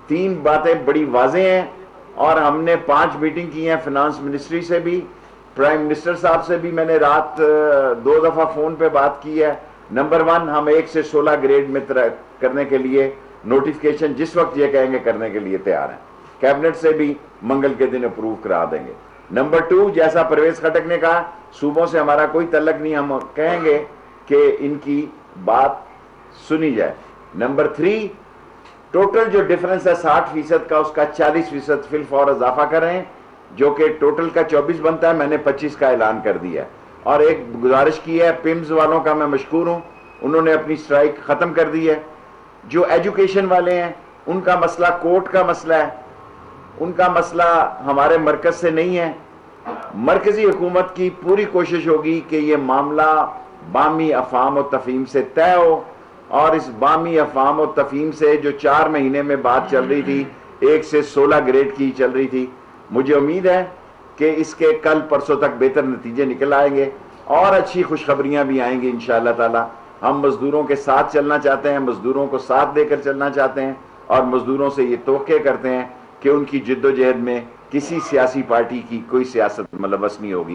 تین باتیں بڑی واضح ہیں اور ہم نے 5 میٹنگ کی ہیں فنانس منسٹری سے بھی, پرائم منسٹر صاحب سے بھی میں نے رات 2 دفعہ فون پہ بات کی ہے. نمبر 1 ہم 1 سے 16 گریڈ میں کرنے کے لیے نوٹیفکیشن جس وقت یہ کہیں گے کرنے کے لیے تیار ہیں, کیبنٹ سے بھی منگل کے دن اپروو کرا دیں گے. نمبر 2 جیسا پرویز خٹک نے کہا صوبوں سے ہمارا کوئی تعلق نہیں, ہم کہیں گے کہ ان کی بات سنی جائے. نمبر 3 ٹوٹل جو ڈیفرنس ہے 60% کا اس کا 40% فی الفور اضافہ کر رہے ہیں, جو کہ ٹوٹل کا 24 بنتا ہے, میں نے 25 کا اعلان کر دیا ہے. اور ایک گزارش کی ہے پمز والوں کا, میں مشکور ہوں, انہوں نے اپنی سٹرائک ختم کر دی ہے. جو ایجوکیشن والے ہیں ان کا مسئلہ کورٹ کا مسئلہ ہے, ان کا مسئلہ ہمارے مرکز سے نہیں ہے. مرکزی حکومت کی پوری کوشش ہوگی کہ یہ معاملہ بامی افہام و تفہیم سے طے ہو, اور اس بامی افہام و تفہیم سے جو 4 مہینے میں بات چل رہی تھی 1 سے 16 گریڈ کی چل رہی تھی, مجھے امید ہے کہ اس کے کل پرسوں تک بہتر نتیجے نکل آئیں گے اور اچھی خوشخبریاں بھی آئیں گی انشاءاللہ تعالی. ہم مزدوروں کے ساتھ چلنا چاہتے ہیں, مزدوروں کو ساتھ دے کر چلنا چاہتے ہیں, اور مزدوروں سے یہ توقع کرتے ہیں کہ ان کی جد و جہد میں کسی سیاسی پارٹی کی کوئی سیاست ملوث نہیں ہوگی.